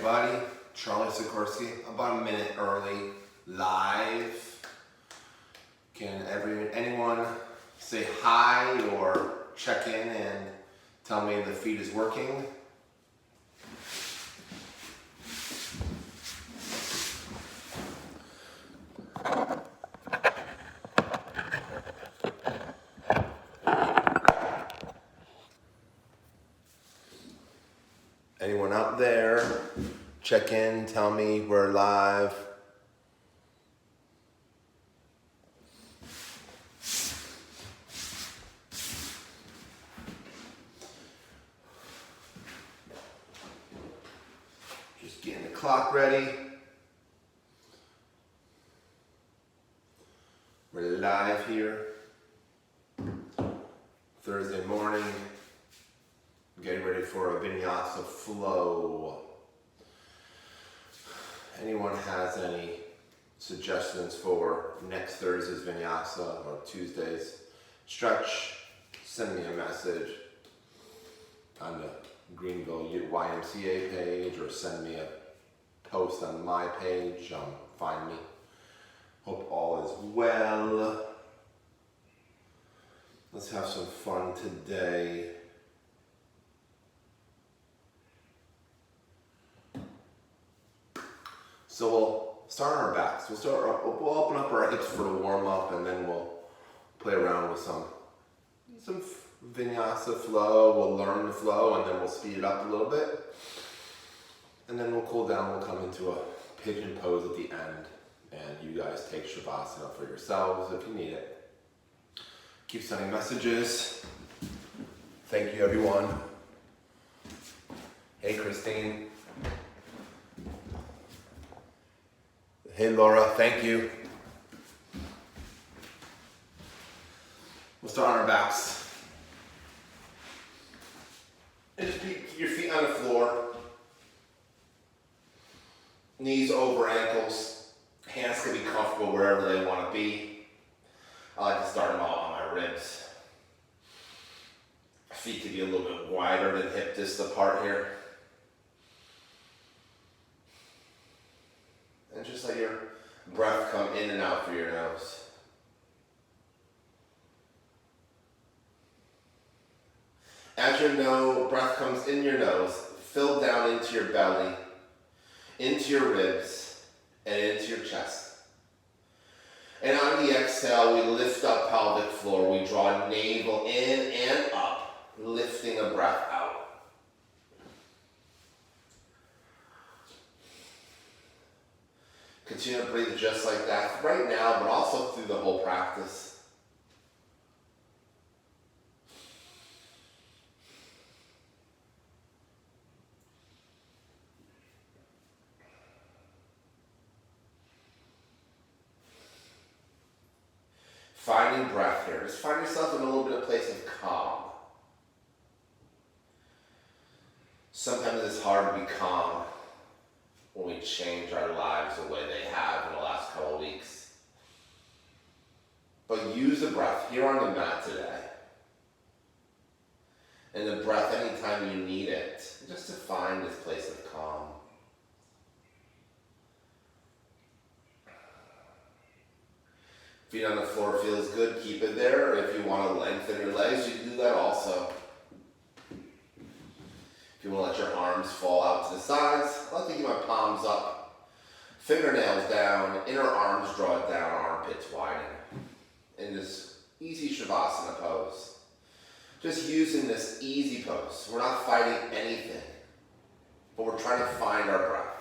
everybody. Charlie Sikorsky, about a minute early, live. Can anyone say hi or check in and tell me the feed is working? Anyone out there? Check in, tell me we're live. Just getting the clock ready. We're live here. Thursday morning. Getting ready for a vinyasa flow. Anyone has any suggestions for next Thursday's vinyasa or Tuesday's stretch? Send me a message on the Greenville YMCA page or send me a post on my page. Find me. Hope all is well. Let's have some fun today. So we'll start on our backs. We'll open up our hips for the warm up, and then we'll play around with some vinyasa flow. We'll learn the flow, and then we'll speed it up a little bit. And then we'll cool down. We'll come into a pigeon pose at the end, and you guys take shavasana for yourselves if you need it. Keep sending messages. Thank you, everyone. Hey, Christine. Hey Laura, thank you. We'll start on our backs. And just keep your feet on the floor. Knees over ankles. Hands can be comfortable wherever they want to be. I like to start them all on my ribs. Feet can be a little bit wider than hip distance apart here. And just let your breath come in and out through your nose. As your breath comes in your nose, fill down into your belly, into your ribs, and into your chest. And on the exhale, we lift up pelvic floor. We draw navel in and up, lifting the breath out. Continue to breathe just like that right now, but also through the whole practice. Finding breath here. Just find yourself in a little bit of place of calm. Sometimes it's hard to be calm when we change our lives the way they have in the last couple of weeks. But use the breath here on the mat today. And the breath anytime you need it, just to find this place of calm. Feet on the floor feels good, keep it there. If you want to lengthen your legs, you can do that also. If you want to let your arms fall out to the sides, I like to keep my palms up, fingernails down, inner arms draw it down, armpits widen. In this easy shavasana pose. Just using this easy pose. We're not fighting anything, but we're trying to find our breath.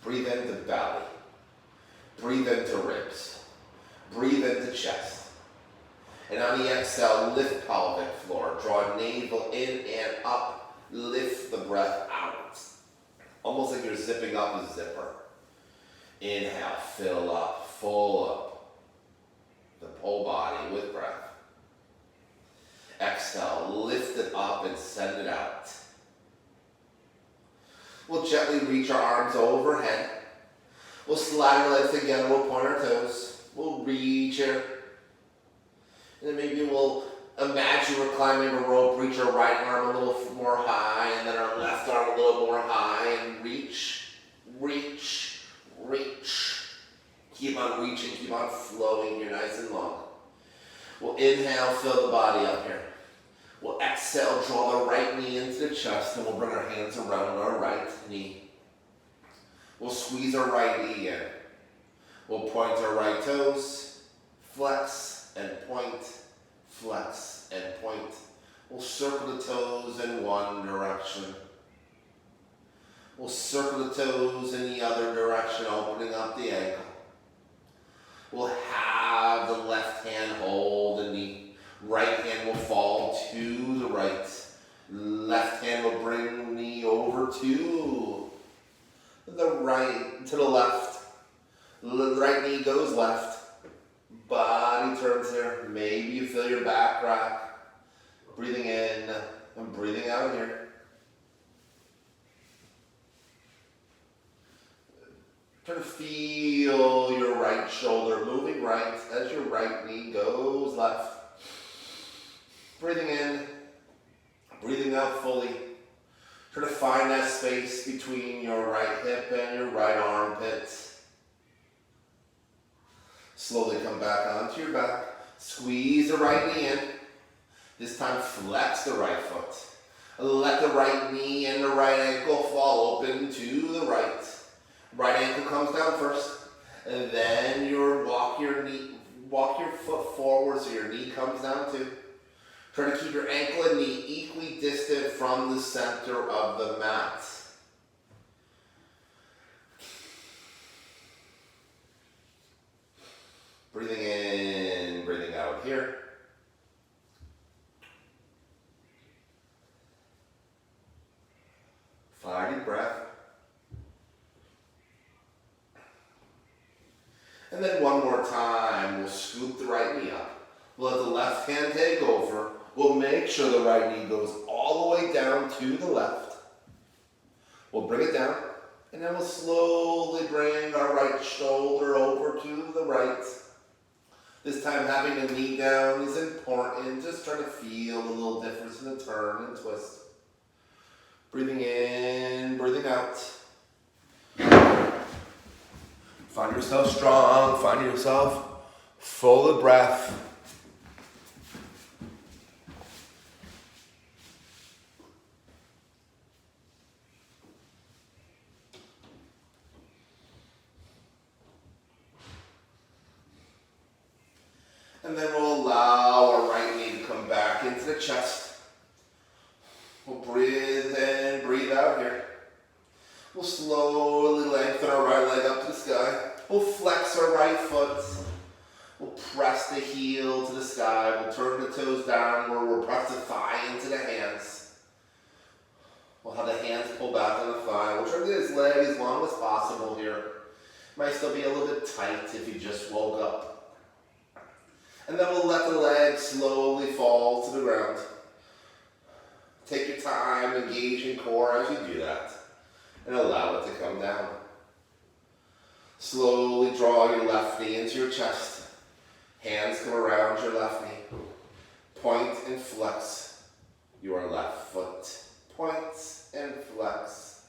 Breathe into belly. Breathe into ribs. Breathe into chest. And on the exhale, lift pelvic floor. Draw navel in and up. Lift the breath out. Almost like you're zipping up a zipper. Inhale, fill up, full up. The whole body with breath. Exhale, lift it up and send it out. We'll gently reach our arms overhead. We'll slide our legs together, we'll point our toes. We'll reach here. And then maybe we'll Imagine we're climbing a rope, reach our right arm a little more high, and then our left arm a little more high, and reach, reach, reach. Keep on reaching, keep on flowing here nice and long. We'll inhale, fill the body up here. We'll exhale, draw the right knee into the chest, and we'll bring our hands around our right knee. We'll squeeze our right knee in. We'll point our right toes, flex and point, flex and point. We'll circle the toes in one direction. We'll circle the toes in the other direction, opening up the ankle. We'll have the left hand hold the knee. Right hand will fall to the right. Left hand will bring the knee over to the right, to the left. The right knee goes left. Body turns here. Maybe you feel your back rock. Breathing in and breathing out here. Try to feel your right shoulder moving right as your right knee goes left. Breathing in, breathing out fully. Try to find that space between your right hip and your right armpit. Slowly come back onto your back. Squeeze the right knee in. This time flex the right foot. Let the right knee and the right ankle fall open to the right. Right ankle comes down first, and then you walk your foot forward so your knee comes down too. Try to keep your ankle and knee equally distant from the center of the mat. Breathing in, breathing out here. Five deep breath. And then one more time, we'll scoop the right knee up. We'll let the left hand take over. We'll make sure the right knee goes all the way down to the left. We'll bring it down, and then we'll slowly bring our right shoulder over to the right. This time having the knee down is important. Just try to feel a little difference in the turn and twist. Breathing in, breathing out. Find yourself strong, find yourself full of breath. And then we'll allow our right knee to come back into the chest. We'll breathe in, breathe out here. We'll slowly lengthen our right leg up to the sky. We'll flex our right foot. We'll press the heel to the sky. We'll turn the toes downward. We'll press the thigh into the hands. We'll have the hands pull back on the thigh. We'll try to get his leg as long as possible here. Might still be a little bit tight if you just woke up. And then we'll let the leg slowly fall to the ground. Take your time, engage in core as you do that. And allow it to come down. Slowly draw your left knee into your chest. Hands come around your left knee. Point and flex your left foot. Point and flex.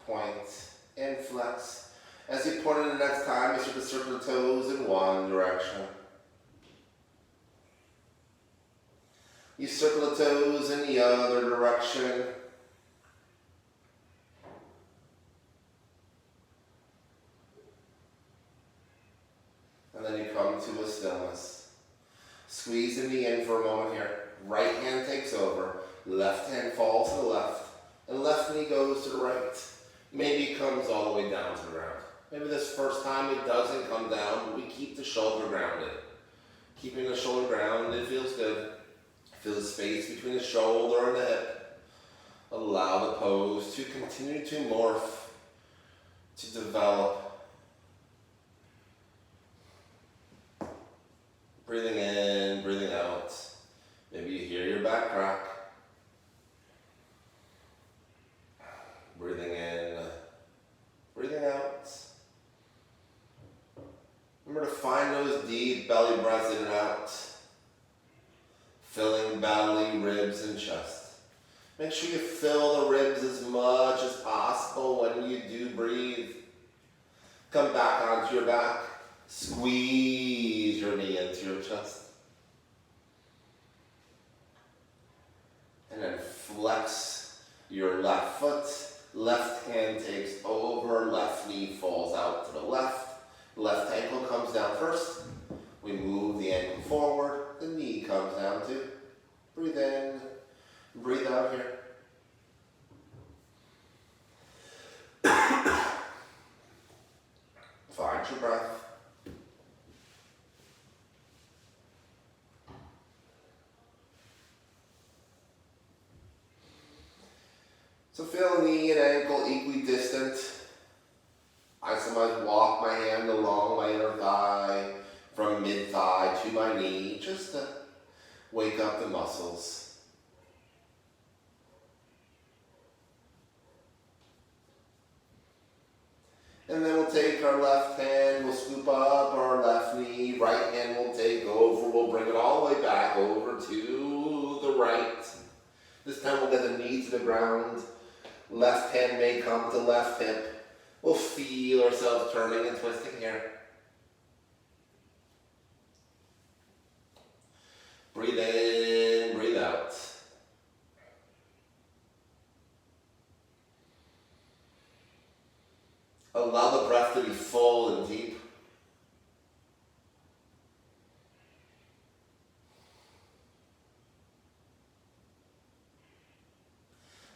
Point and flex. As you point in the next time, you start to circle the toes in one direction. You circle the toes in the other direction. And then you come to a stillness. Squeeze the knee in for a moment here. Right hand takes over. Left hand falls to the left. And left knee goes to the right. Maybe it comes all the way down to the ground. Maybe this first time it doesn't come down, but we keep the shoulder grounded. Keeping the shoulder grounded feels good. Feel the space between the shoulder and the hip. Allow the pose to continue to morph, to develop. Breathing in, breathing out. Maybe you hear your back crack. Breathing in, breathing out. Remember to find those deep belly breaths in and out. Filling Make sure you fill the ribs as much as possible when you do breathe. Come back onto your back. Squeeze your knee into your chest. And then flex your left foot. Left hand takes over. Left knee falls out to the left. Left ankle comes down first. We move the ankle forward. The knee comes down too. Breathe in. Breathe out here. Find your breath. So feel knee and ankle equally distant. I sometimes walk my hand along my inner thigh, from mid-thigh to my knee, just to wake up the muscles. And then we'll take our left hand, we'll scoop up our left knee, right hand will take over, we'll bring it all the way back over to the right. This time we'll get the knee to the ground. Left hand may come to left hip. We'll feel ourselves turning and twisting here. Breathe in, breathe out. Allow the breath to be full and deep.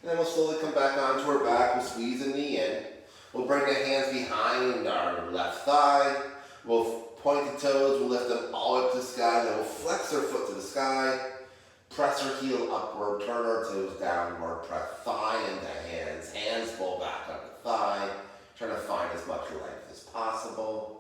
And then we'll slowly come back onto our back. We'll squeeze the knee in. We'll bring the hands behind our left thigh. We'll point the toes. We'll lift them all up to the sky. Then we'll flex our foot to the sky. Press our heel upward. Turn our toes downward. Press thigh into hands. Hands pull back up the thigh. Trying to find as much length as possible.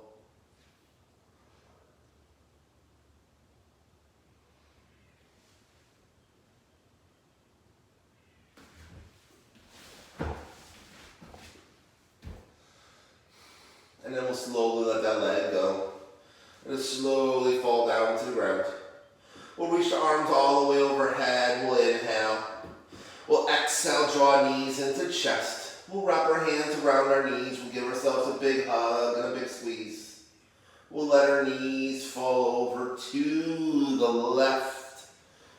And then we'll slowly let that leg go. And it'll slowly fall down to the ground. We'll reach the arms all the way overhead. We'll inhale. We'll exhale, draw knees into chest. We'll wrap our hands around our knees. We'll give ourselves a big hug and a big squeeze. We'll let our knees fall over to the left.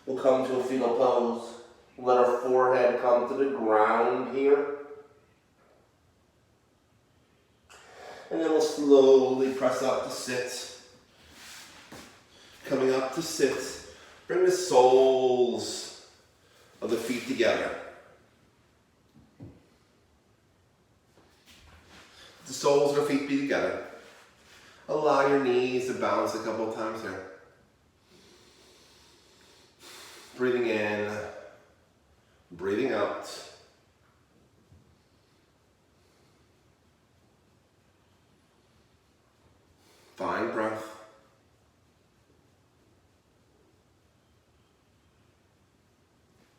We'll come to a fetal pose. Let our forehead come to the ground here. And then we'll slowly press up to sit. Coming up to sit. Bring the soles of the feet together. The soles of the feet be together. Allow your knees to bounce a couple of times here. Breathing in, breathing out. Find breath.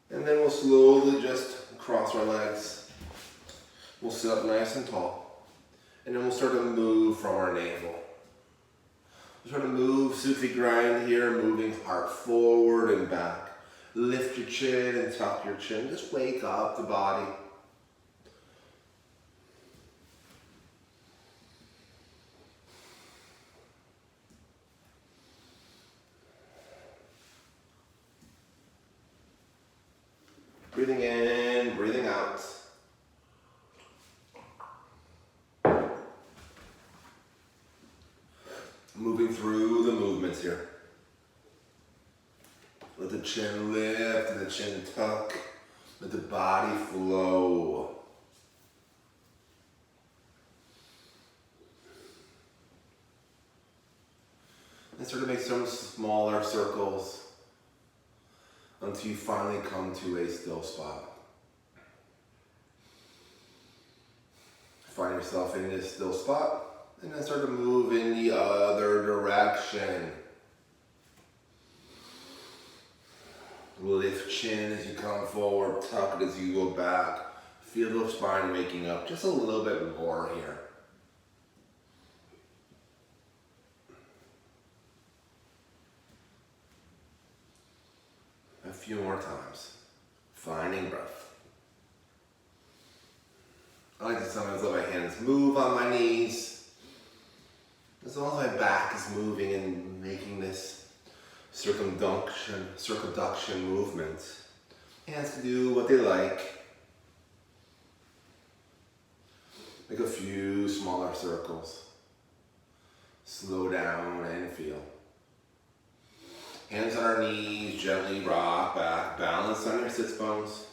And then we'll slowly just cross our legs. We'll sit up nice and tall. And then we'll start to move from our navel. We'll start to move Sufi grind here, moving heart forward and back. Lift your chin and tuck your chin. Just wake up the body. Breathing in, breathing out. Moving through the movements here. Let the chin lift and the chin tuck. Let the body flow. And start to make some smaller circles until you finally come to a still spot. Find yourself in this still spot. And then start to move in the other direction. Lift chin as you come forward, tuck it as you go back. Feel the spine waking up just a little bit more here. A few more times. Finding breath. I like to sometimes let my hands move on my knees. As long as my back is moving and making this circumduction movement. Hands can do what they like. Make a few smaller circles. Slow down and feel. Hands on our knees, gently rock back, balance on your sits bones.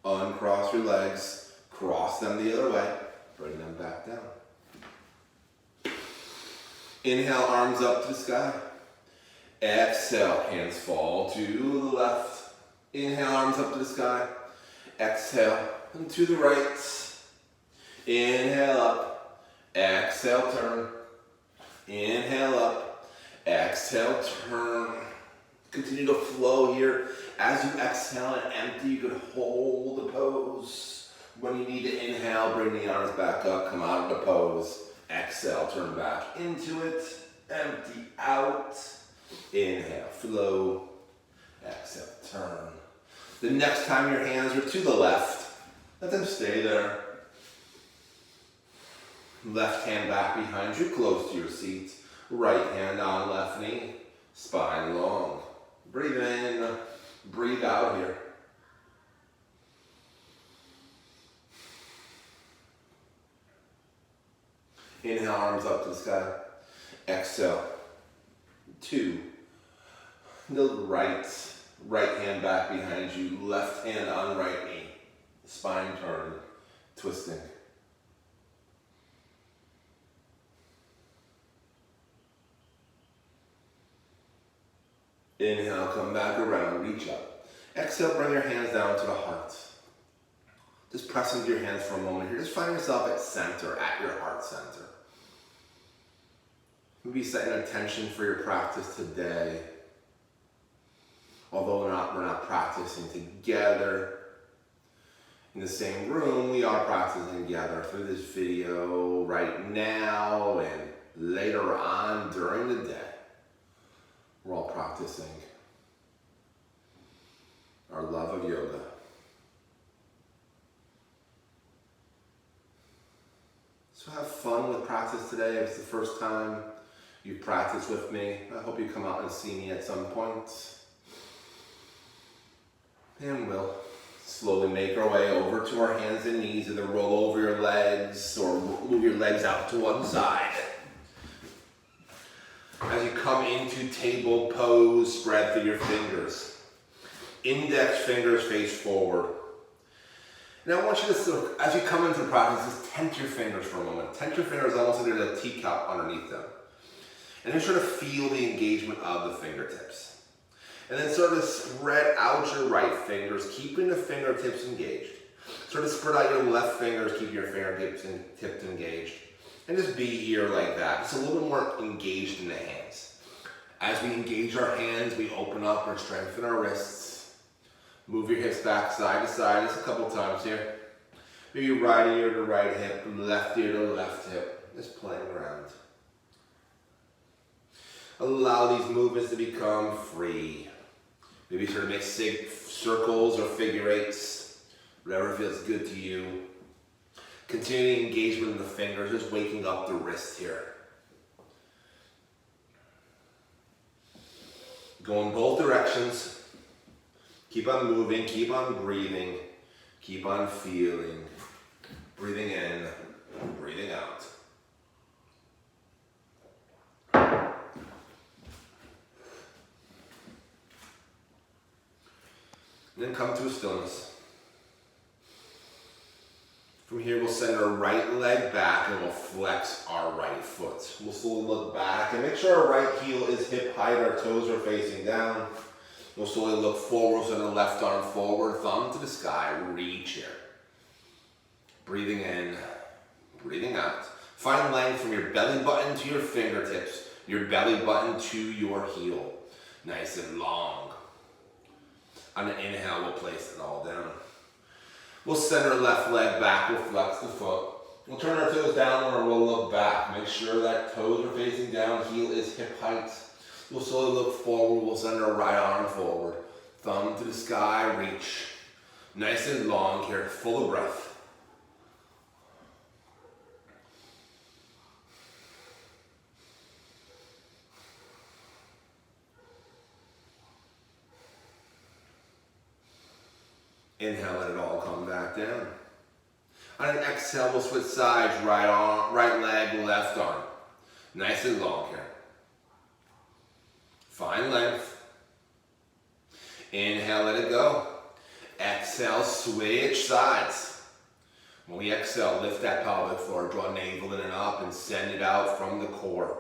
Uncross your legs, cross them the other way, bring them back down. Inhale, arms up to the sky. Exhale, hands fall to the left. Inhale, arms up to the sky. Exhale, and to the right. Inhale up. Exhale, turn. Inhale up. Exhale, turn. Continue to flow here. As you exhale and empty, you can hold the pose. When you need to inhale, bring the arms back up, come out of the pose. Exhale, turn back into it. Empty out. Inhale, flow. Exhale, turn. The next time your hands are to the left, let them stay there. Left hand back behind you, close to your seat. Right hand on left knee, spine long. Breathe in, breathe out here. Inhale, arms up to the sky. Exhale, 2. The right hand back behind you, left hand on right knee. Spine turn, twisting. Inhale, come back around, reach up. Exhale, bring your hands down to the heart. Just press into your hands for a moment here. Just find yourself at center, at your heart center. Maybe set an intention for your practice today. Although we're not practicing together in the same room, we are practicing together through this video right now and later on during the day. We're all practicing our love of yoga. So have fun with practice today. If it's the first time you've practiced with me, I hope you come out and see me at some point. And we'll slowly make our way over to our hands and knees, either roll over your legs or move your legs out to one side. As you come into table pose, spread through your fingers. Index fingers face forward. Now I want you to, as you come into practice, just tent your fingers for a moment. Tent your fingers almost like there's a teacup underneath them. And then sort of feel the engagement of the fingertips. And then sort of spread out your right fingers, keeping the fingertips engaged. Sort of spread out your left fingers, keep your fingertips tipped engaged. And just be here like that. Just a little bit more engaged in the hands. As we engage our hands, we open up or strengthen our wrists. Move your hips back side to side just a couple times here. Maybe right ear to right hip, left ear to left hip. Just playing around. Allow these movements to become free. Maybe sort of make circles or figure eights. Whatever feels good to you. Continuing engagement in the fingers, just waking up the wrist here. Go in both directions. Keep on moving, keep on breathing, keep on feeling. Breathing in, breathing out. And then come to a stillness. From here, we'll send our right leg back and we'll flex our right foot. We'll slowly look back and make sure our right heel is hip height, our toes are facing down. We'll slowly look forward, send the left arm forward, thumb to the sky, reach here. Breathing in, breathing out. Find length from your belly button to your fingertips, your belly button to your heel. Nice and long. On an inhale, we'll place it all down. We'll send our left leg back, we'll flex the foot. We'll turn our toes down or we'll look back. Make sure that toes are facing down, heel is hip height. We'll slowly look forward, we'll send our right arm forward. Thumb to the sky, reach. Nice and long here, full of breath. Inhale, let it all come back down. On an exhale, we'll switch sides, right arm, right leg, left arm. Nice and long here. Find length. Inhale, let it go. Exhale, switch sides. When we exhale, lift that pelvic floor, draw navel in and up and send it out from the core.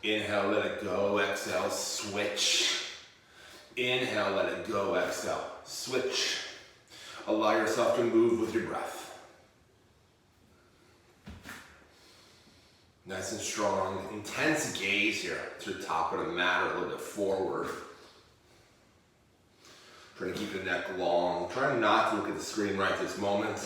Inhale, let it go. Exhale, switch. Inhale, let it go. Exhale, switch. Allow yourself to move with your breath. Nice and strong. Intense gaze here to the top of the mat or a little bit forward. Try to keep the neck long. Try not to look at the screen right this moment.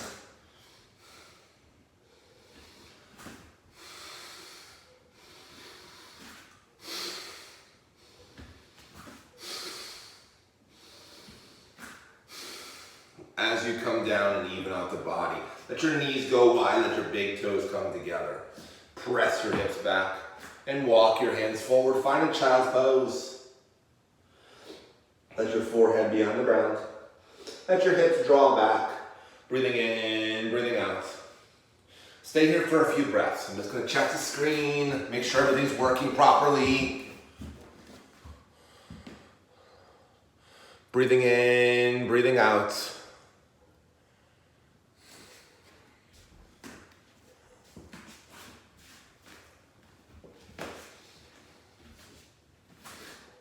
As you come down and even out the body, let your knees go wide, let your big toes come together. Press your hips back and walk your hands forward. Find a child's pose. Let your forehead be on the ground. Let your hips draw back. Breathing in, breathing out. Stay here for a few breaths. I'm just going to check the screen, make sure everything's working properly. Breathing in, breathing out.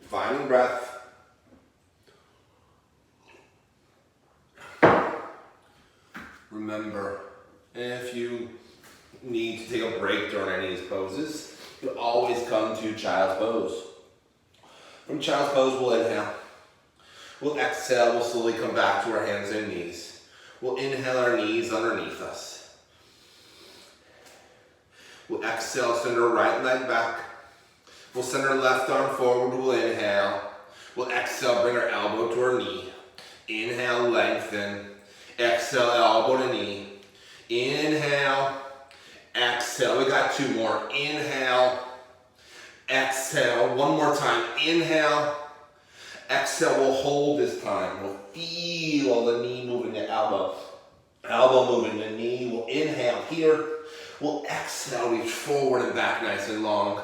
Finding breath. Remember, if you need to take a break during any of these poses, you can always come to child's pose. From child's pose, we'll inhale. We'll exhale, we'll slowly come back to our hands and knees. We'll inhale our knees underneath us. We'll exhale, send our right leg back. We'll send our left arm forward, we'll inhale. We'll exhale, bring our elbow to our knee. Inhale, lengthen. Exhale, elbow to knee. Inhale, exhale. We got two more. Inhale, exhale. One more time. Inhale, exhale. We'll hold this time. We'll feel the knee moving the elbow. Elbow moving the knee. We'll inhale here. We'll exhale, reach forward and back nice and long.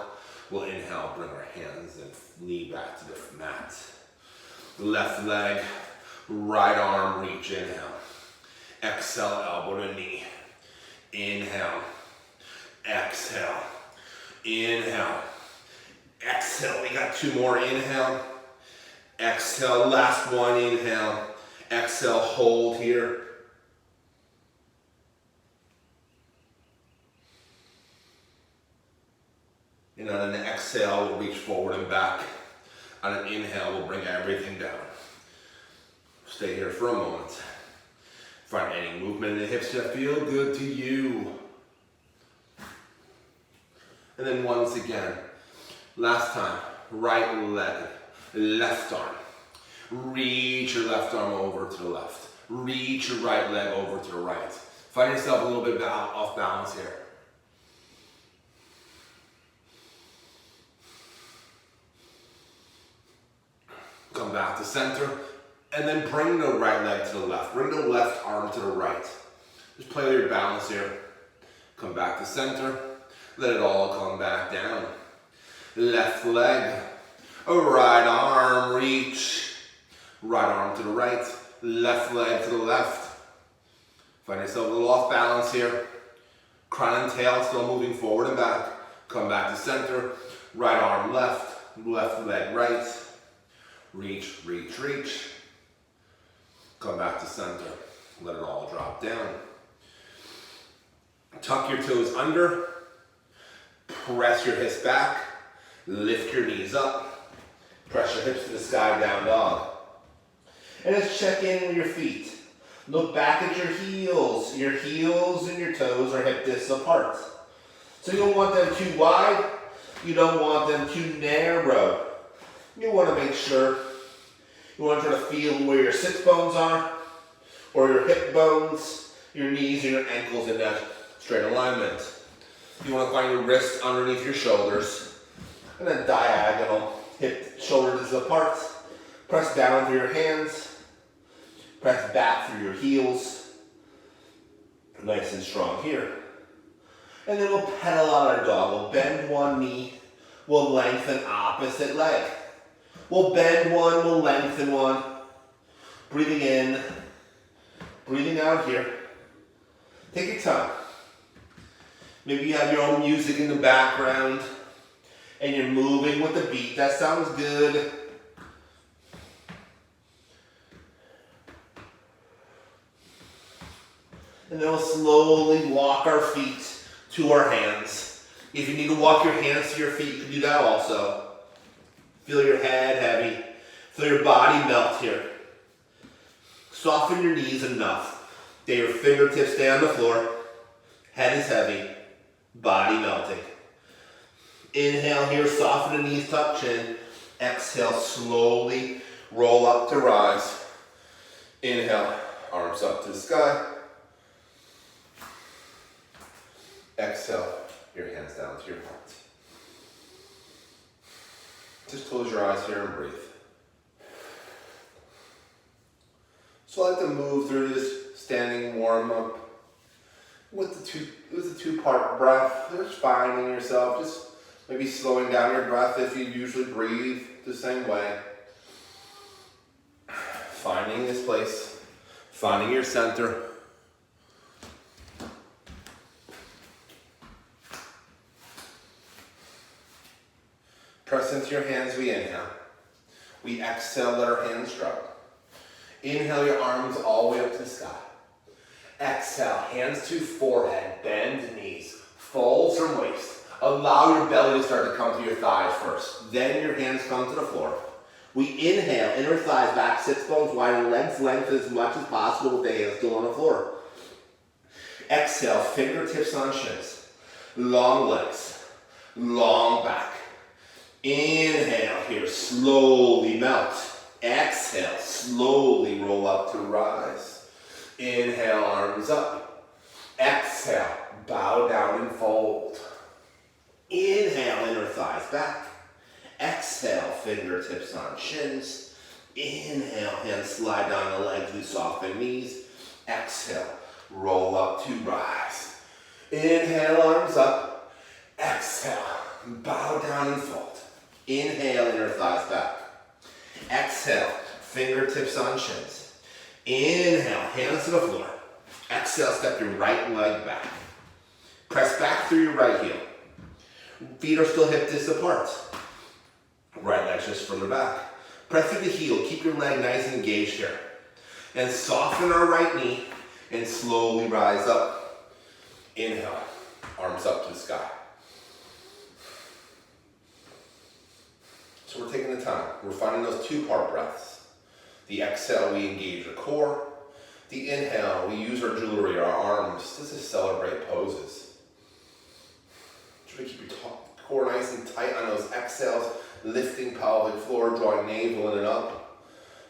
We'll inhale, bring our hands and knee back to the mat. Left leg, right arm, reach, inhale. Exhale, elbow to knee. Inhale, exhale, inhale, exhale. We got two more. Inhale, exhale, last one. Inhale, exhale, hold here. And on an exhale, we'll reach forward and back. On an inhale, we'll bring everything down. Stay here for a moment. Find any movement in the hips that feel good to you. And then once again, last time, right leg, left arm. Reach your left arm over to the left. Reach your right leg over to the right. Find yourself a little bit off balance here. Come back to center, and then bring the right leg to the left. Bring the left arm to the right. Just play with your balance here. Come back to center. Let it all come back down. Left leg, a right arm, reach. Right arm to the right, left leg to the left. Find yourself a little off balance here. Crown and tail still moving forward and back. Come back to center. Right arm left, left leg right. Reach, reach, reach. Come back to center. Let it all drop down. Tuck your toes under. Press your hips back. Lift your knees up. Press your hips to the sky, down dog. And just check in with your feet. Look back at your heels. Your heels and your toes are hip discs apart. So you don't want them too wide. You don't want them too narrow. You want to make sure You want to try to feel where your sits bones are, or your hip bones, your knees, and your ankles in that straight alignment. You want to find your wrists underneath your shoulders, and then diagonal, hip, shoulders apart. Press down through your hands, press back through your heels. Nice and strong here. And then we'll pedal out our dog. We'll bend one knee, we'll lengthen opposite leg. We'll bend one, we'll lengthen one. Breathing in, breathing out here. Take your time. Maybe you have your own music in the background and you're moving with the beat. That sounds good. And then we'll slowly walk our feet to our hands. If you need to walk your hands to your feet, you can do that also. Feel your head heavy. Feel your body melt here. Soften your knees enough that your fingertips stay on the floor. Head is heavy. Body melting. Inhale here, soften the knees, tuck chin. Exhale, slowly roll up to rise. Inhale, arms up to the sky. Exhale, your hands down to your heart. Just close your eyes here and breathe. So I like to move through this standing warm up with the two-part breath. Just finding yourself, just maybe slowing down your breath if you usually breathe the same way. Finding this place, finding your center. Press into your hands, we inhale. We exhale, let our hands drop. Inhale your arms all the way up to the sky. Exhale, hands to forehead, bend knees, fold from waist. Allow your belly to start to come to your thighs first. Then your hands come to the floor. We inhale, inner thighs back, sits bones wide, legs lengthen as much as possible with the hands still on the floor. Exhale, fingertips on shins. Long legs, long back. Inhale here, slowly melt. Exhale, slowly roll up to rise. Inhale, arms up. Exhale, bow down and fold. Inhale, inner thighs back. Exhale, fingertips on shins. Inhale, hands slide down the legs, we soften knees. Exhale, roll up to rise. Inhale, arms up. Exhale, bow down and fold. Inhale, inner thighs back. Exhale, fingertips on shins. Inhale, hands to the floor. Exhale, step your right leg back. Press back through your right heel. Feet are still hip distance apart. Right leg's just further back. Press through the heel, keep your leg nice and engaged here. And soften our right knee and slowly rise up. Inhale, arms up to the sky. So we're taking the time. We're finding those two-part breaths. The exhale, we engage the core. The inhale, we use our jewelry, our arms, just to celebrate poses. Try to keep your core nice and tight on those exhales, lifting pelvic floor, drawing navel in and up.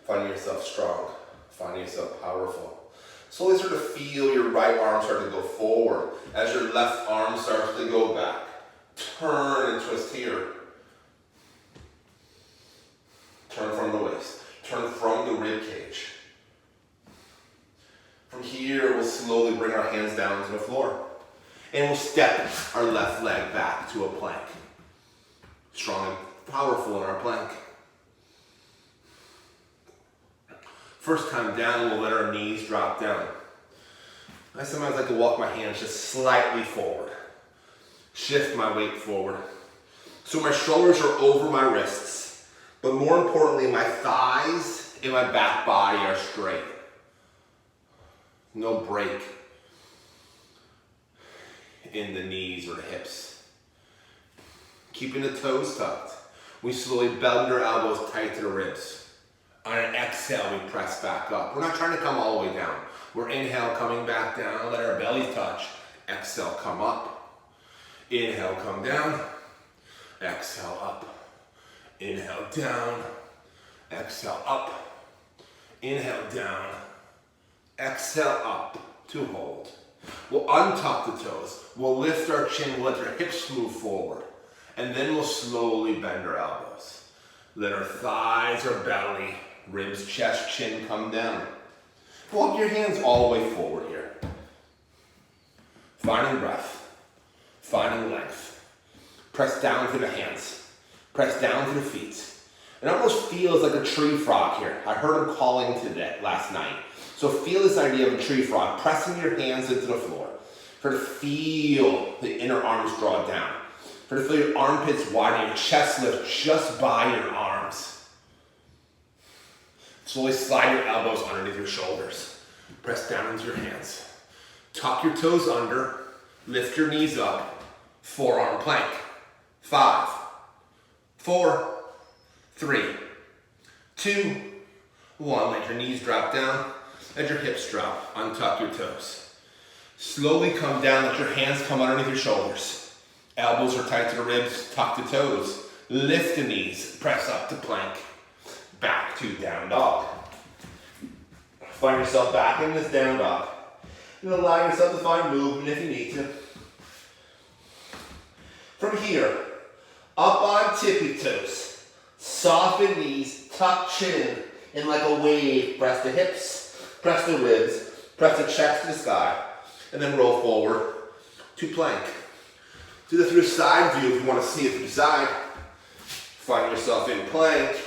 Finding yourself strong, finding yourself powerful. Slowly start to feel your right arm start to go forward as your left arm starts to go back. Turn and twist here. Turn from the waist. Turn from the rib cage. From here, we'll slowly bring our hands down to the floor. And we'll step our left leg back to a plank. Strong and powerful in our plank. First time down, we'll let our knees drop down. I sometimes like to walk my hands just slightly forward. Shift my weight forward. So my shoulders are over my wrists. But more importantly, my thighs and my back body are straight. No break in the knees or the hips. Keeping the toes tucked. We slowly bend our elbows tight to the ribs. On an exhale, we press back up. We're not trying to come all the way down. We're inhale, coming back down, let our belly touch. Exhale, come up. Inhale, come down. Exhale, up. Inhale, down. Exhale, up. Inhale down. Exhale up to hold. We'll untuck the toes. We'll lift our chin. We'll let our hips move forward. And then we'll slowly bend our elbows. Let our thighs, our belly, ribs, chest, chin come down. Walk your hands all the way forward here. Finding breath. Finding length. Press down through the hands. Press down through the feet. It almost feels like a tree frog here. I heard him calling last night. So feel this idea of a tree frog, pressing your hands into the floor. Try to feel the inner arms draw down. Try to feel your armpits widen, your chest lift just by your arms. Slowly slide your elbows underneath your shoulders. Press down into your hands. Tuck your toes under, lift your knees up, forearm plank. 5, 4, 3, 2, 1. Let your knees drop down. Let your hips drop. Untuck your toes. Slowly come down. Let your hands come underneath your shoulders. Elbows are tight to the ribs. Tuck the toes. Lift the knees. Press up to plank. Back to down dog. Find yourself back in this down dog. And allow yourself to find movement if you need to. From here, up on tippy toes. Soften knees. Tuck chin. And like a wave, press the hips. Press the ribs, press the chest to the sky, and then roll forward to plank. Do this through a side view if you want to see it from the side. Find yourself in plank,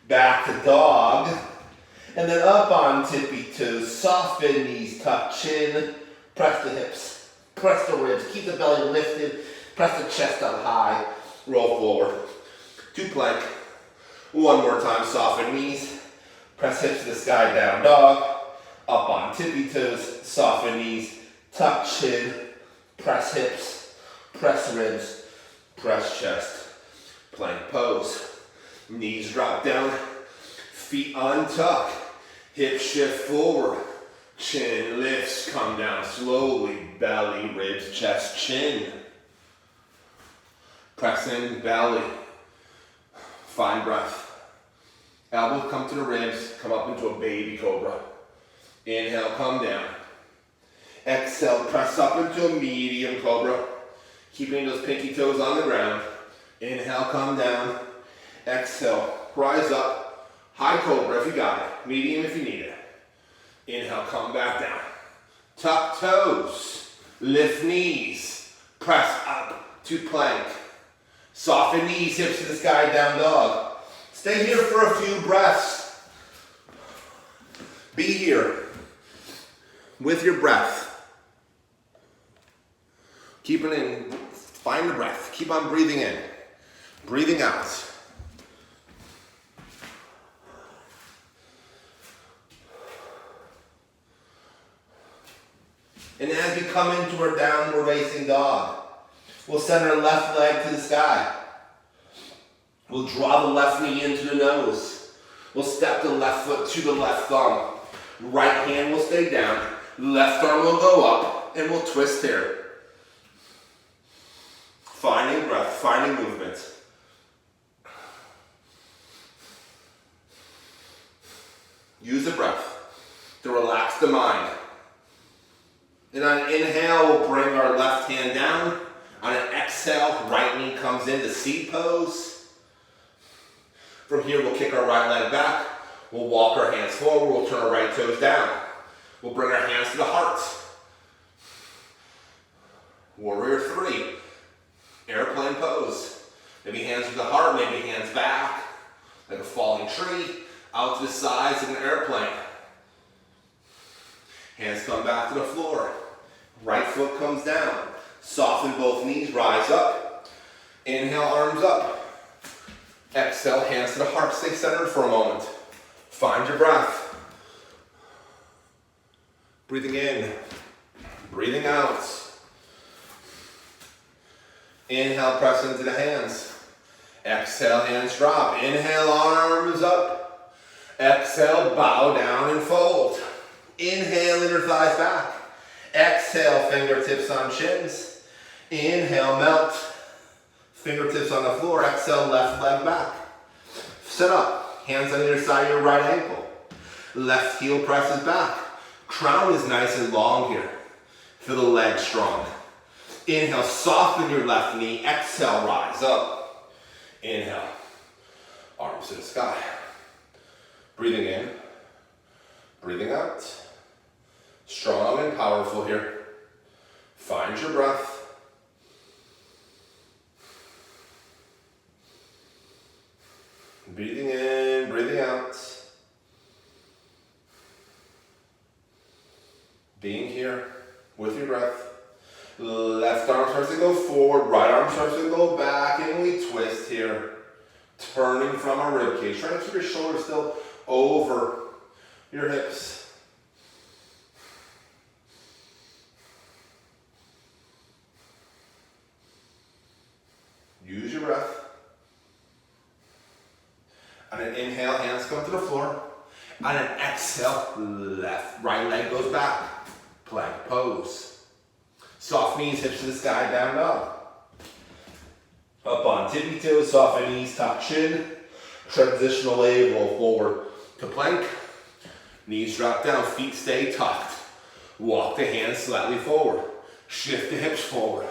back to dog, and then up on tippy toes, soften knees, tuck chin, press the hips, press the ribs, keep the belly lifted, press the chest up high, roll forward to plank. One more time, soften knees, press hips to the sky, down dog. Up on tippy toes, soften knees, tuck chin, press hips, press ribs, press chest, plank pose. Knees drop down, feet untuck, hips shift forward, chin lifts, come down slowly, belly, ribs, chest, chin. Press in, belly, find breath. Elbows come to the ribs, come up into a baby cobra. Inhale, come down. Exhale, press up into a medium cobra. Keeping those pinky toes on the ground. Inhale, come down. Exhale, rise up. High cobra if you got it. Medium if you need it. Inhale, come back down. Tuck toes. Lift knees. Press up to plank. Soften knees, hips to the sky, down dog. Stay here for a few breaths. Be here with your breath. Keep it in. Find the breath. Keep on breathing in. Breathing out. And as we come into our downward facing dog, we'll send our left leg to the sky. We'll draw the left knee into the nose. We'll step the left foot to the left thumb. Right hand will stay down. Left arm will go up, and we'll twist here. Finding breath, finding movement. Use the breath to relax the mind. And on an inhale, we'll bring our left hand down. On an exhale, right knee comes into seat pose. From here, we'll kick our right leg back. We'll walk our hands forward. We'll turn our right toes down. We'll bring our hands to the heart. Warrior 3. Airplane pose. Maybe hands to the heart, maybe hands back. Like a falling tree. Out to the sides of an airplane. Hands come back to the floor. Right foot comes down. Soften both knees, rise up. Inhale, arms up. Exhale, hands to the heart. Stay centered for a moment. Find your breath. Breathing in. Breathing out. Inhale, press into the hands. Exhale, hands drop. Inhale, arms up. Exhale, bow down and fold. Inhale, inner thighs back. Exhale, fingertips on shins. Inhale, melt. Fingertips on the floor. Exhale, left leg back. Sit up. Hands on either side of your right ankle. Left heel presses back. Crown is nice and long here. Feel the leg strong. Inhale, soften your left knee. Exhale, rise up. Inhale, arms to the sky. Breathing in, breathing out. Strong and powerful here. Find your breath. Breathing in, breathing out. Being here with your breath. Left arm starts to go forward, right arm starts to go back, and we twist here. Turning from our rib cage. Try to keep your shoulders still over your hips. Use your breath. On an inhale, hands come to the floor. On an exhale, right leg goes back. Plank pose. Soft knees, hips to the sky, down dog. Up on tippy toes, soften knees, tuck chin. Transitional leg, roll forward to plank. Knees drop down, feet stay tucked. Walk the hands slightly forward. Shift the hips forward.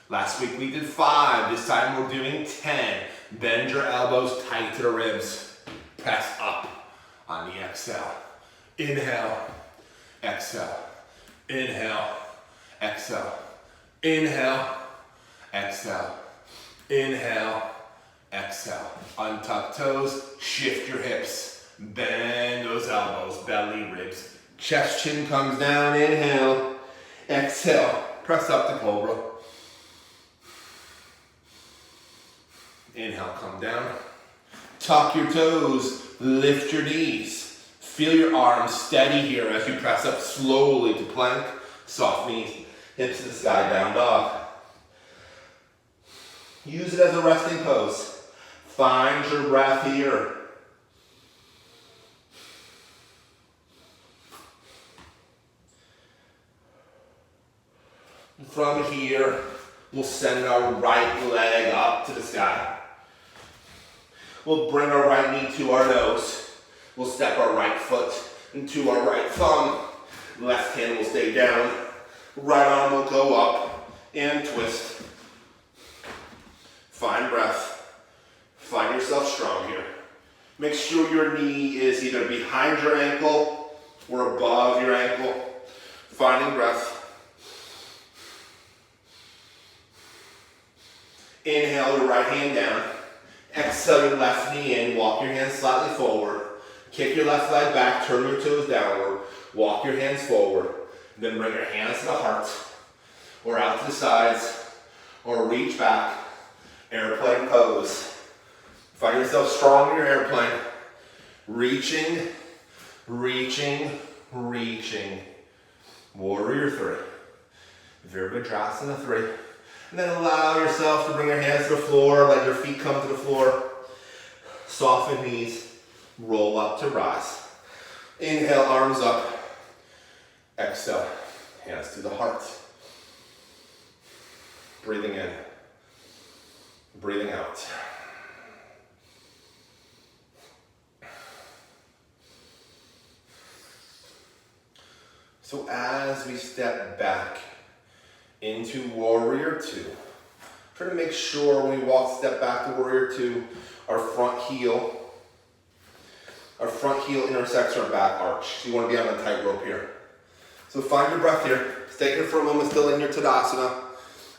Last week we did 5, this time we're doing 10. Bend your elbows tight to the ribs. Press up on the exhale. Inhale, exhale. Inhale, exhale. Inhale, exhale. Inhale, exhale. Untuck toes, shift your hips. Bend those elbows, belly, ribs. Chest, chin comes down, inhale. Exhale, press up to cobra. Inhale, come down. Tuck your toes, lift your knees. Feel your arms steady here as you press up slowly to plank. Soft knees, hips to the sky, down dog. Use it as a resting pose. Find your breath here. From here, we'll send our right leg up to the sky. We'll bring our right knee to our nose. We'll step our right foot into our right thumb. Left hand will stay down. Right arm will go up and twist. Find breath. Find yourself strong here. Make sure your knee is either behind your ankle or above your ankle. Finding breath. Inhale your right hand down. Exhale your left knee in. Walk your hands slightly forward. Kick your left leg back. Turn your toes downward. Walk your hands forward. Then bring your hands to the heart or out to the sides or reach back. Airplane pose. Find yourself strong in your airplane. Reaching, reaching, reaching. Warrior 3. Virabhadrasana 3. And then allow yourself to bring your hands to the floor. Let your feet come to the floor. Soften knees. Roll up to rise. Inhale, arms up. Exhale, hands to the heart. Breathing in. Breathing out. So as we step back into Warrior 2, try to make sure when we step back to Warrior 2, our front heel intersects our back arch. So you want to be on a tightrope here. So find your breath here. Stay here for a moment, still in your Tadasana.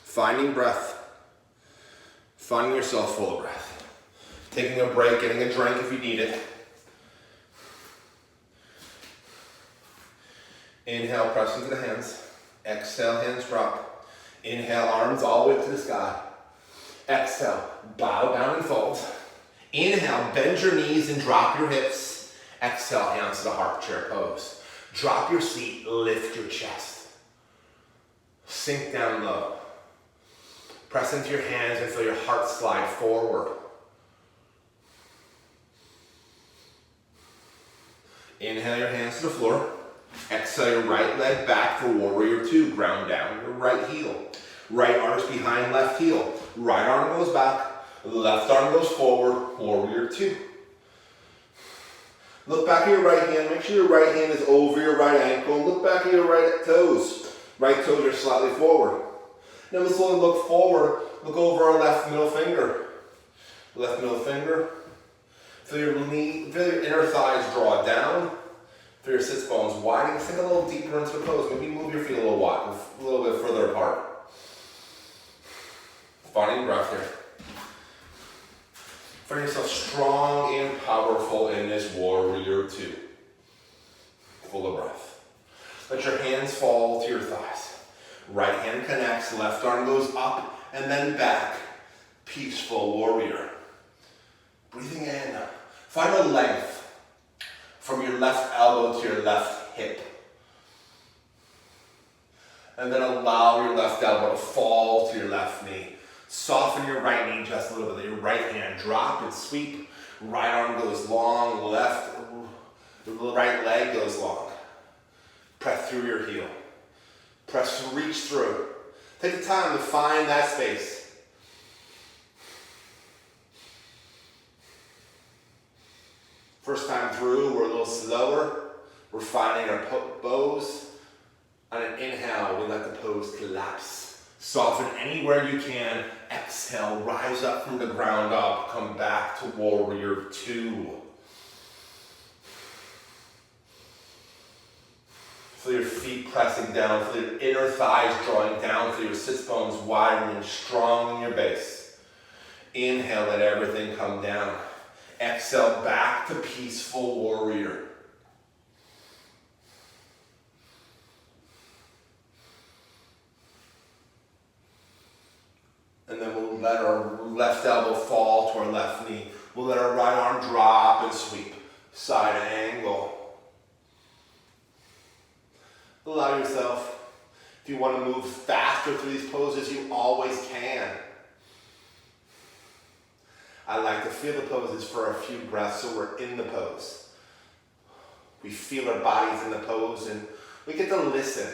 Finding breath. Finding yourself full of breath. Taking a break, getting a drink if you need it. Inhale, press into the hands. Exhale, hands drop. Inhale, arms all the way up to the sky. Exhale, bow down and fold. Inhale, bend your knees and drop your hips. Exhale, hands to the heart, chair pose. Drop your seat, lift your chest. Sink down low. Press into your hands and feel your heart slide forward. Inhale your hands to the floor. Exhale your right leg back for Warrior 2. Ground down your right heel. Right arm's behind left heel. Right arm goes back. Left arm goes forward. Warrior 2. Look back at your right hand. Make sure your right hand is over your right ankle. Look back at your right toes. Right toes are slightly forward. Now we'll slowly look forward. Look over our left middle finger. Left middle finger. Feel your knee, feel your inner thighs draw down. Feel your sits bones widening. Sink a little deeper into the pose. Maybe move your feet a little wide, a little bit further apart. Finding breath here. Find yourself strong and powerful in this warrior two. Full of breath. Let your hands fall to your thighs. Right hand connects, left arm goes up and then back. Peaceful warrior. Breathing in. Find a length from your left elbow to your left hip. And then allow your left elbow to fall to your left knee. Soften your right knee just a little bit. Let your right hand drop and sweep. Right arm goes long, the right leg goes long. Press through your heel. Press to reach through. Take the time to find that space. First time through, we're a little slower. We're finding our pose. On an inhale, we let the pose collapse. Soften anywhere you can. Exhale, rise up from the ground up. Come back to warrior two. Feel your feet pressing down. Feel your inner thighs drawing down. Feel your sits bones widening and strong in your base. Inhale, let everything come down. Exhale, back to peaceful warrior. And then we'll let our left elbow fall to our left knee. We'll let our right arm drop and sweep. Side angle. Allow yourself, if you want to move faster through these poses, you always can. I like to feel the poses for a few breaths so we're in the pose. We feel our bodies in the pose and we get to listen.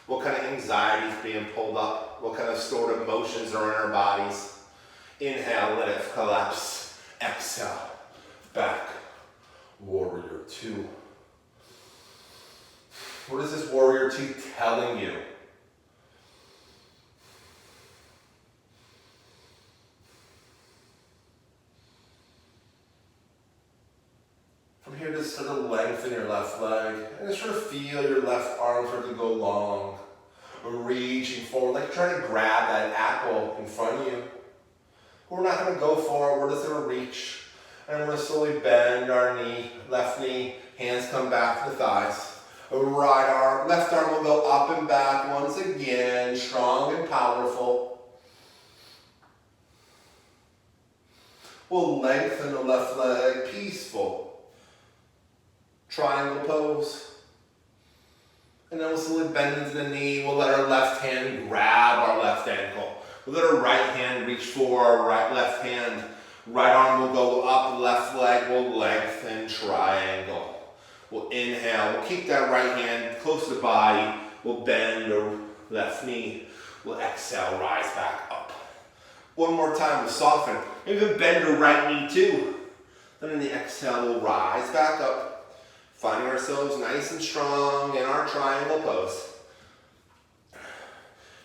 What kind of anxiety is being pulled up? What kind of stored emotions are in our bodies? Inhale, let it collapse. Exhale, back. Warrior two. What is this warrior two telling you? From here, just sort of lengthen your left leg and just sort of feel your left arm start to go long. Reaching forward, like trying to grab that apple in front of you. We're not going to go for it, we're just going to reach. And we're going to slowly bend our knee, left knee, hands come back to the thighs. Right arm, left arm will go up and back once again, strong and powerful. We'll lengthen the left leg, peaceful. Triangle pose. And then we'll slowly bend into the knee. We'll let our left hand grab our left ankle. We'll let our right hand reach for our left hand. Right arm will go up, left leg will lengthen, triangle. We'll inhale, we'll keep that right hand close to the body. We'll bend our left knee. We'll exhale, rise back up. One more time, we'll soften. Maybe bend our right knee too. Then in the exhale, we'll rise back up. Finding ourselves nice and strong in our triangle pose.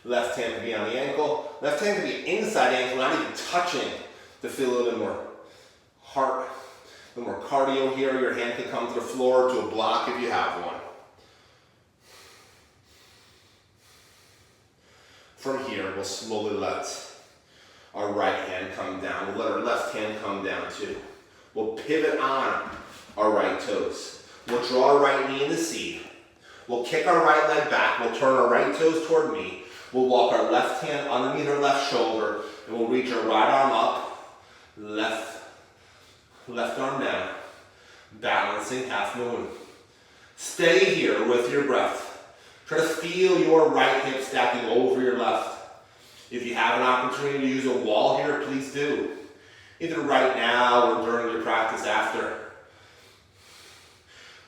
Left hand can be on the ankle. Left hand can be inside ankle, not even touching, to feel a little bit more heart, a little more cardio here. Your hand can come to the floor to a block if you have one. From here, we'll slowly let our right hand come down. We'll let our left hand come down too. We'll pivot on our right toes. We'll draw our right knee in the seat. We'll kick our right leg back. We'll turn our right toes toward me. We'll walk our left hand underneath our left shoulder, and we'll reach our right arm up, left arm down, balancing half moon. Stay here with your breath. Try to feel your right hip stacking over your left. If you have an opportunity to use a wall here, please do. Either right now or during your practice after.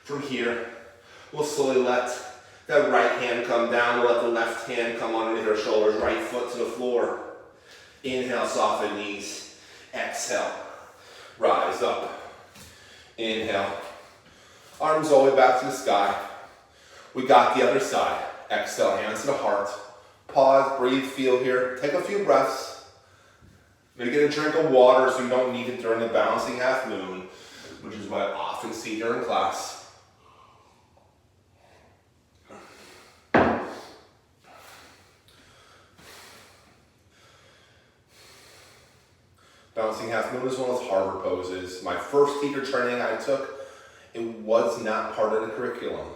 From here, we'll slowly let that right hand come down. We'll let the left hand come underneath our shoulders, right foot to the floor. Inhale, soften knees. Exhale, rise up. Inhale, Arms all the way back to the sky. We got the other side. Exhale, hands to the heart. Pause, breathe, feel here. Take a few breaths. Maybe get a drink of water so you don't need it during the balancing half moon, which is what I often see during class. Balancing half moon is one of those harder poses. My first teacher training I took, it was not part of the curriculum.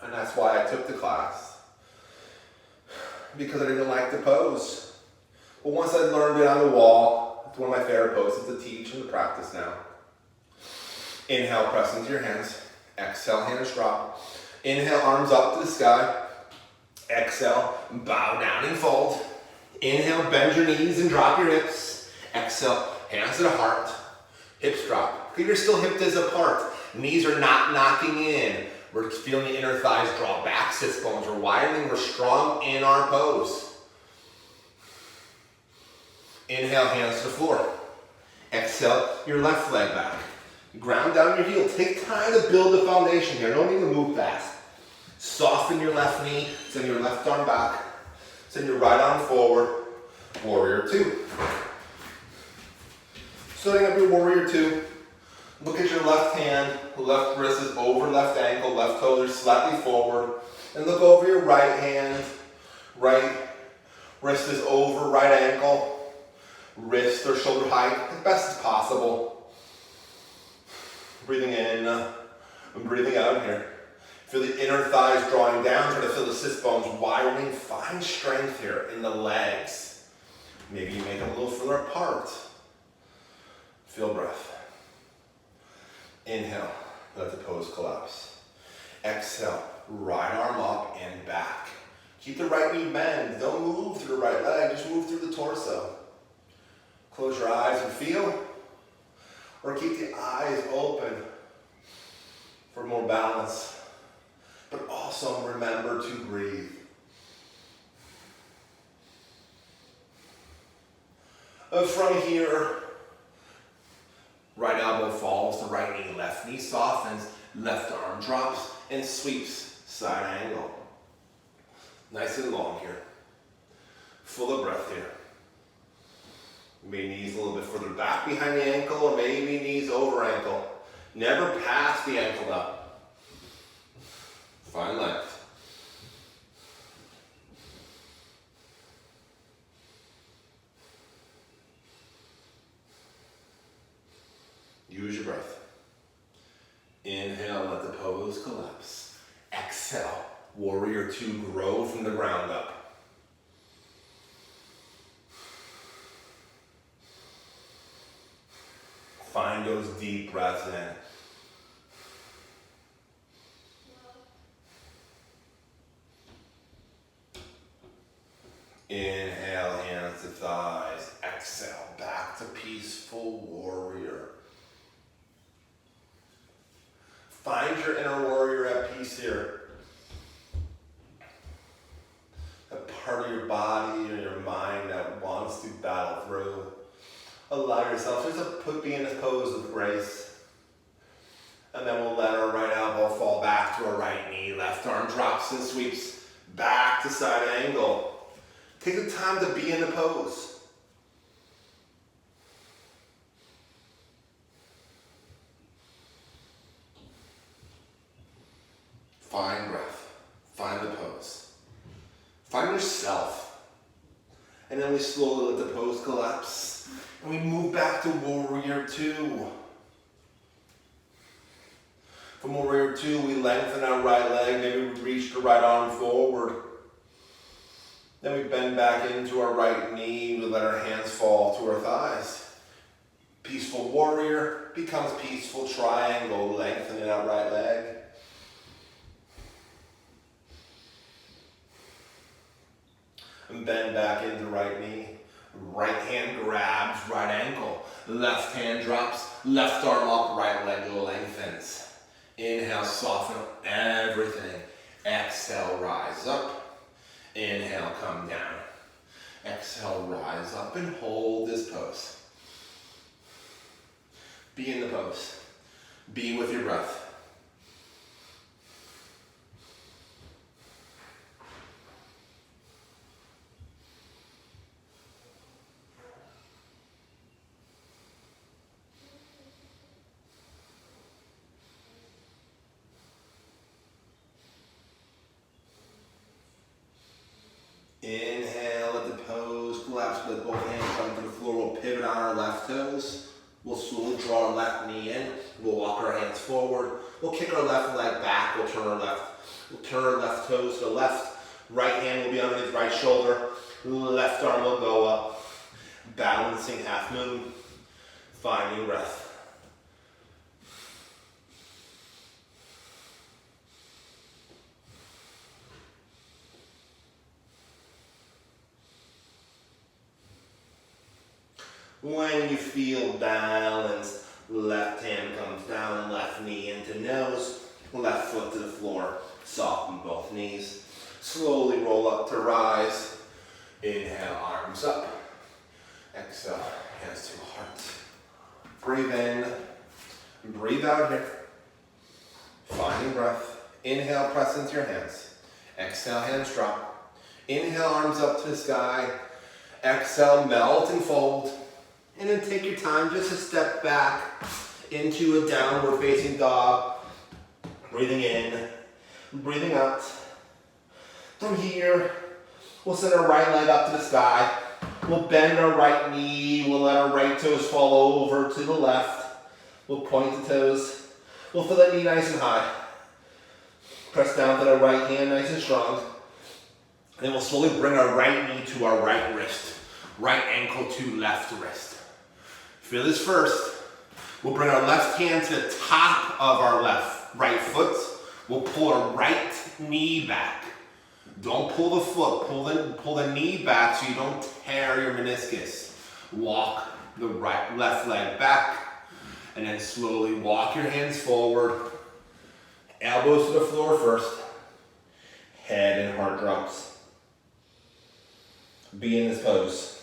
And that's why I took the class. Because I didn't like the pose. But once I learned it on the wall, it's one of my favorite poses to teach and to practice now. Inhale, press into your hands. Exhale, hands drop. Inhale, arms up to the sky. Exhale, bow down and fold. Inhale, bend your knees and drop your hips. Exhale, hands to the heart. Hips drop. Keep your still hip discs apart. Knees are not knocking in. We're feeling the inner thighs draw back, sits bones. We're widening, we're strong in our pose. Inhale, hands to the floor. Exhale, your left leg back. Ground down your heel. Take time to build the foundation here. No need to move fast. Soften your left knee. Send your left arm back. Send your right arm forward. Warrior two. Setting up your warrior two. Look at your left hand. Left wrist is over left ankle. Left toes are slightly forward. And look over your right hand. Right wrist is over right ankle. Wrist or shoulder height as best as possible. Breathing in and breathing out here. Feel the inner thighs drawing down. Try to feel the sit bones widening. Find strength here in the legs. Maybe you make them a little further apart. Feel breath. Inhale, let the pose collapse. Exhale, right arm up and back. Keep the right knee bent. Don't move through the right leg, just move through the torso. Close your eyes and feel, or keep the eyes open for more balance. But also remember to breathe. From here, right elbow falls to right knee, left knee softens, left arm drops and sweeps, side angle. Nice and long here. Full of breath here. Maybe knees a little bit further back behind the ankle, or maybe knees over ankle. Never pass the ankle up. Find length. Use your breath. Inhale, let the pose collapse. Exhale, warrior two, grow from the ground up. Find those deep breaths in. Inhale, hands to thighs. Exhale, back to peaceful warrior. Find your inner warrior at peace here. A part of your body or your mind that wants to battle through. Allow yourself just to be in this pose with grace. And then we'll let our right elbow fall back to our right knee. Left arm drops and sweeps back to side angle. Take the time to be in the pose. Find breath. Find the pose. Find yourself. And then we slowly let the pose collapse. And we move back to warrior two. From warrior two, we lengthen our right leg. Maybe we reach the right arm forward. Then we bend back into our right knee. We let our hands fall to our thighs. Peaceful warrior becomes peaceful triangle, lengthening our right leg. And bend back into right knee. Right hand grabs right ankle. Left hand drops. Left arm up, right leg lengthens. Inhale, soften everything. Exhale, rise up. Inhale, come down. Exhale, rise up and hold this pose. Be in the pose. Be with your breath. with both hands come to the floor. We'll pivot on our left toes. We'll slowly draw our left knee in. We'll walk our hands forward. We'll kick our left leg back. We'll turn our left toes to the left. Right hand will be underneath right shoulder. Left arm will go up. Balancing half moon. Finding breath. When you feel balanced, left hand comes down, left knee into nose, left foot to the floor. Soften both knees. Slowly roll up to rise. Inhale, arms up. Exhale, hands to heart. Breathe in. Breathe out here. Finding breath. Inhale, press into your hands. Exhale, hands drop. Inhale, arms up to the sky. Exhale, melt and fold. And then take your time just to step back into a downward facing dog. Breathing in, breathing out. From here, we'll send our right leg up to the sky. We'll bend our right knee. We'll let our right toes fall over to the left. We'll point the toes. We'll feel that knee nice and high. Press down to the right hand nice and strong. And then we'll slowly bring our right knee to our right wrist. Right ankle to left wrist. Feel this first. We'll bring our left hand to the top of our right foot. We'll pull our right knee back. Don't pull the foot, pull the knee back so you don't tear your meniscus. Walk the left leg back, and then slowly walk your hands forward. Elbows to the floor first. Head and heart drops. Be in this pose.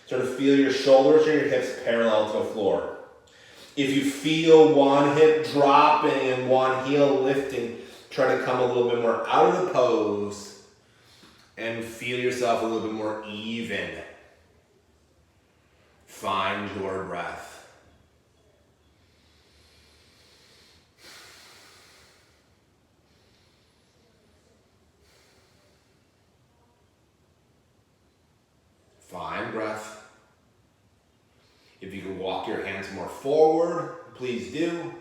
Sort of feel your shoulders or your hips parallel to the floor. If you feel one hip dropping and one heel lifting, try to come a little bit more out of the pose and feel yourself a little bit more even. Find your breath. Find breath. If you can walk your hands more forward, please do.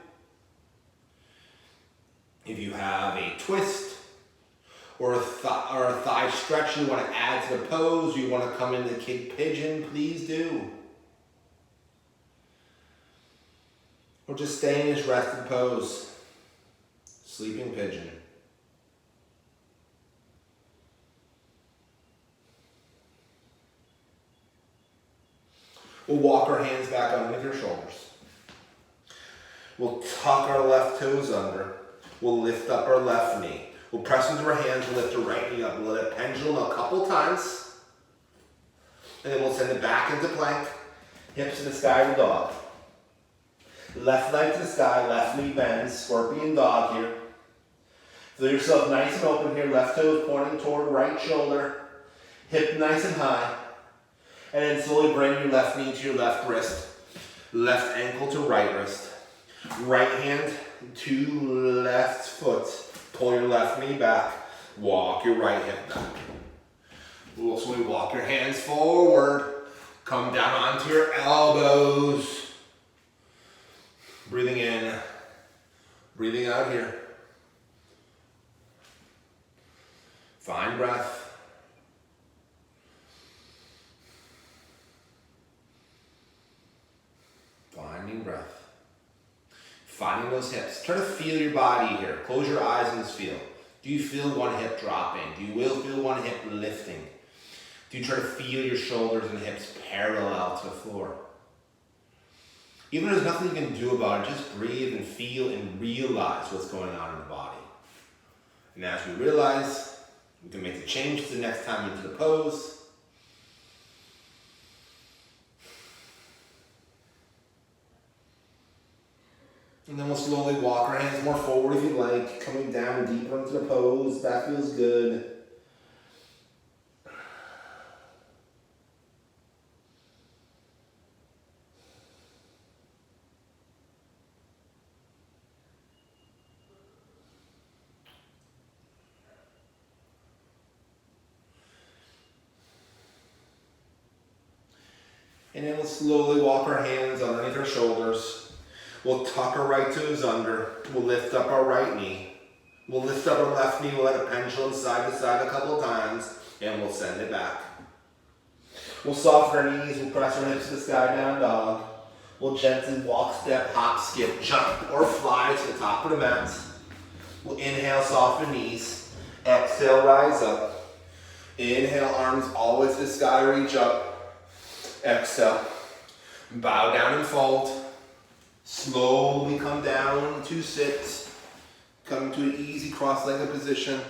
If you have a twist or a thigh stretch you want to add to the pose, you want to come into kick pigeon, please do. Or just stay in this rested pose, sleeping pigeon. We'll walk our hands back underneath your shoulders. We'll tuck our left toes under. We'll lift up our left knee. We'll press into our hands and lift our right knee up. We'll let it pendulum a couple times. And then we'll send it back into plank. Hips to the sky to dog. Left leg to the sky, left knee bends. Scorpion dog here. Feel yourself nice and open here. Left toes pointing toward right shoulder. Hip nice and high. And then slowly bring your left knee to your left wrist. Left ankle to right wrist. Right hand to left foot. Pull your left knee back. Walk your right hip back. We'll slowly walk your hands forward. Come down onto your elbows. Breathing in. Breathing out here. Find breath. Finding breath. Finding those hips. Try to feel your body here. Close your eyes and just feel. Do you feel one hip dropping? Do you will feel one hip lifting? Do you try to feel your shoulders and hips parallel to the floor? Even if there's nothing you can do about it, just breathe and feel and realize what's going on in the body. And as we realize, we can make the changes the next time into the pose. And then we'll slowly walk our hands more forward if you like, coming down deeper into the pose. That feels good. And then we'll slowly walk our hands underneath our shoulders. We'll tuck our right toes under. We'll lift up our right knee. We'll lift up our left knee. We'll let it pendulum side to side a couple of times. And we'll send it back. We'll soften our knees. We'll press our hips to the sky, down dog. We'll gently walk, step, hop, skip, jump, or fly to the top of the mat. We'll inhale, soften knees. Exhale, rise up. Inhale, arms always to the sky, reach up. Exhale, bow down and fold. Slowly come down to sit. Come to an easy cross-legged position.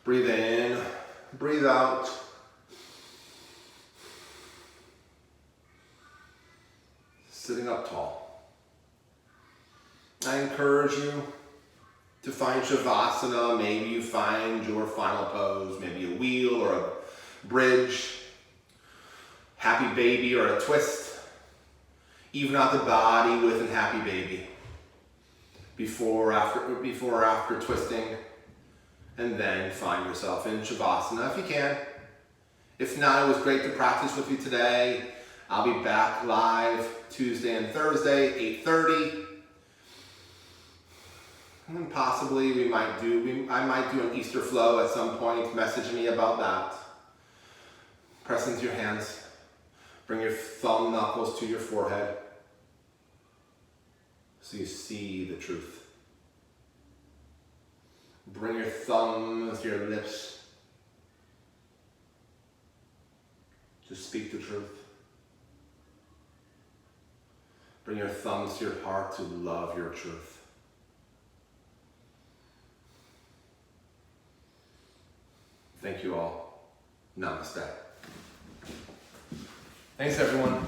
Breathe in, breathe out. Sitting up tall. I encourage you to find Shavasana. Maybe you find your final pose, maybe a wheel or a bridge, happy baby or a twist. Even out the body with a happy baby. Before or after twisting. And then find yourself in Shavasana if you can. If not, it was great to practice with you today. I'll be back live Tuesday and Thursday, 8:30. And then possibly I might do an Easter flow at some point. Message me about that. Press into your hands. Bring your thumb knuckles to your forehead so you see the truth. Bring your thumbs to your lips to speak the truth. Bring your thumbs to your heart to love your truth. Thank you all. Namaste. Thanks, everyone.